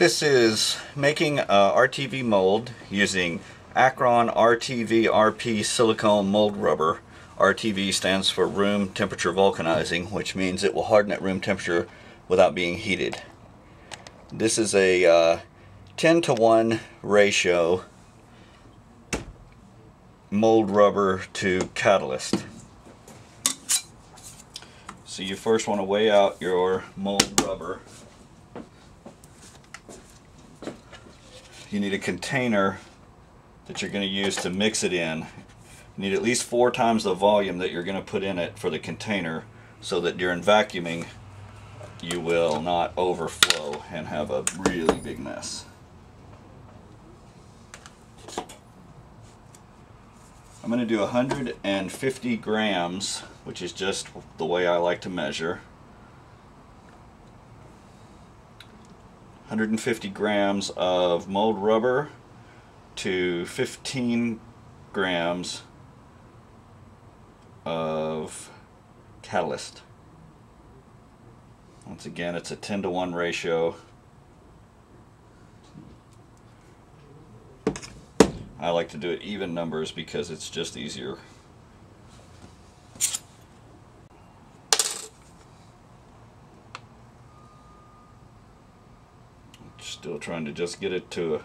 This is making a RTV mold using Akron RTV RP silicone mold rubber. RTV stands for room temperature vulcanizing, which means it will harden at room temperature without being heated. This is a 10-to-1 ratio mold rubber to catalyst. So you first want to weigh out your mold rubber. You need a container that you're going to use to mix it in. You need at least 4 times the volume that you're going to put in it for the container, so that during vacuuming you will not overflow and have a really big mess. I'm going to do 150 grams, which is just the way I like to measure. 150 grams of mold rubber to 15 grams of catalyst. Once again, it's a 10-to-1 ratio. I like to do it even numbers because it's just easier. Still trying to just get it to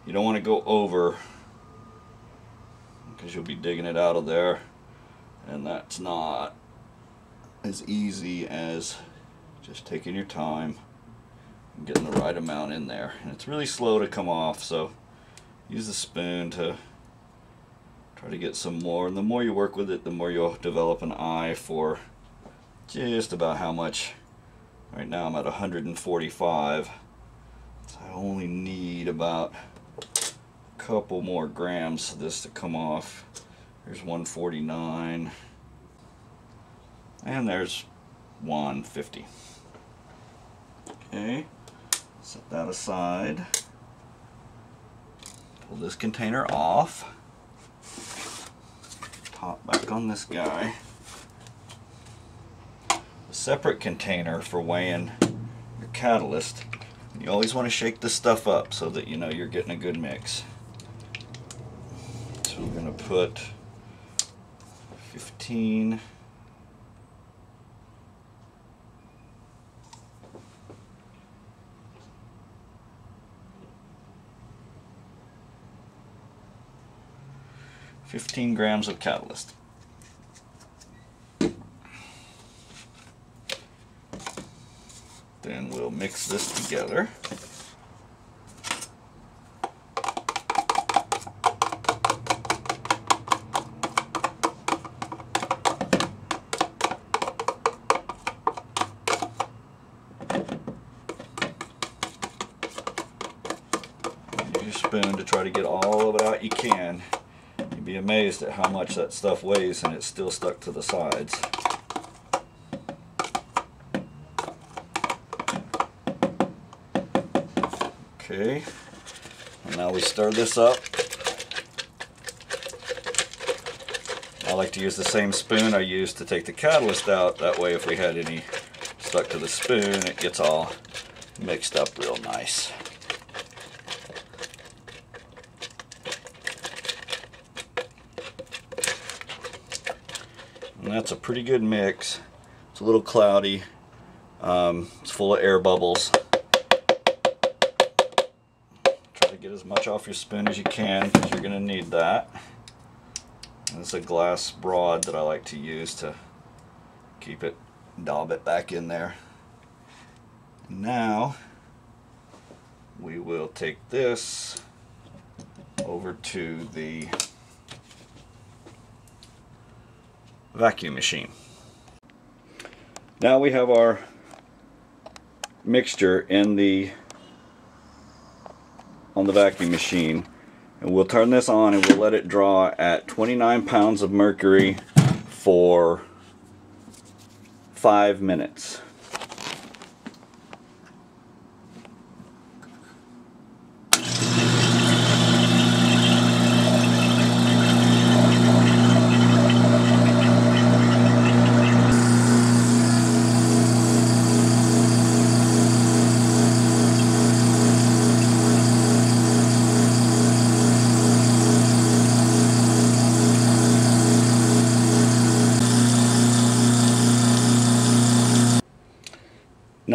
you don't want to go over, because you'll be digging it out of there, and that's not as easy as just taking your time and getting the right amount in there. And it's really slow to come off, so use the spoon to try to get some more, and the more you work with it, the more you'll develop an eye for just about how much. Right now I'm at 145, so I only need about a couple more grams of this to come off. There's 149 and there's 150. Okay, set that aside. Pull this container off. Top back on this guy. A separate container for weighing your catalyst. You always want to shake this stuff up so that you know you're getting a good mix. So we're going to put 15. Grams of catalyst. Then we'll mix this together. Use your spoon to try to get all of it out you can. You'd be amazed at how much that stuff weighs, and it's still stuck to the sides. Okay, and now we stir this up. I like to use the same spoon I used to take the catalyst out. That way if we had any stuck to the spoon, it gets all mixed up real nice. And that's a pretty good mix. It's a little cloudy. It's full of air bubbles. Get as much off your spoon as you can, because you're going to need that. And it's a glass rod that I like to use to keep it, daub it back in there. Now we will take this over to the vacuum machine. Now we have our mixture on the vacuum machine, and we'll turn this on and we'll let it draw at 29 pounds of mercury for 5 minutes.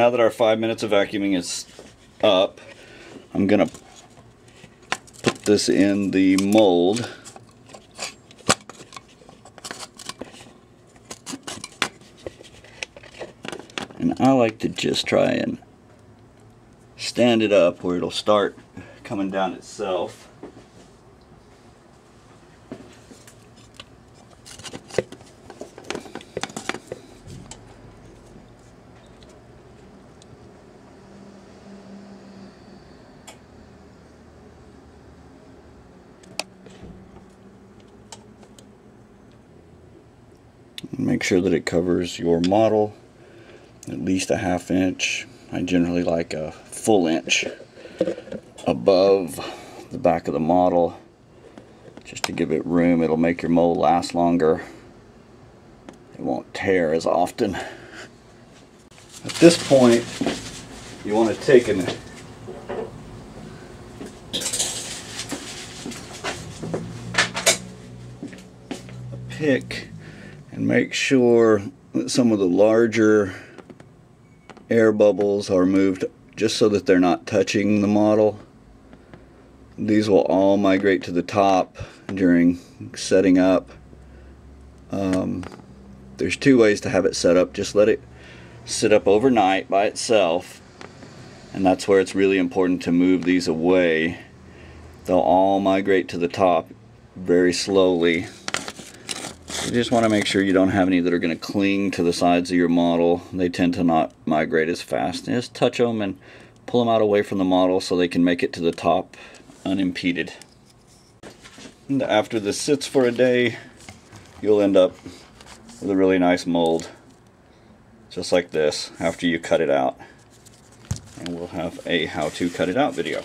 now that our 5 minutes of vacuuming is up, I'm gonna put this in the mold. And I like to just try and stand it up where it'll start coming down itself. Make sure that it covers your model, at least a ½ inch. I generally like a full inch above the back of the model, just to give it room. It'll make your mold last longer. It won't tear as often. At this point, you want to take a pick and make sure that some of the larger air bubbles are moved just so that they're not touching the model. These will all migrate to the top during setting up. There's two ways to have it set up. Just let it sit up overnight by itself, and that's where it's really important to move these away. They'll all migrate to the top very slowly. You just want to make sure you don't have any that are going to cling to the sides of your model. They tend to not migrate as fast. And just touch them and pull them out away from the model so they can make it to the top unimpeded. And after this sits for a day, you'll end up with a really nice mold, just like this, after you cut it out. And we'll have a how to cut it out video.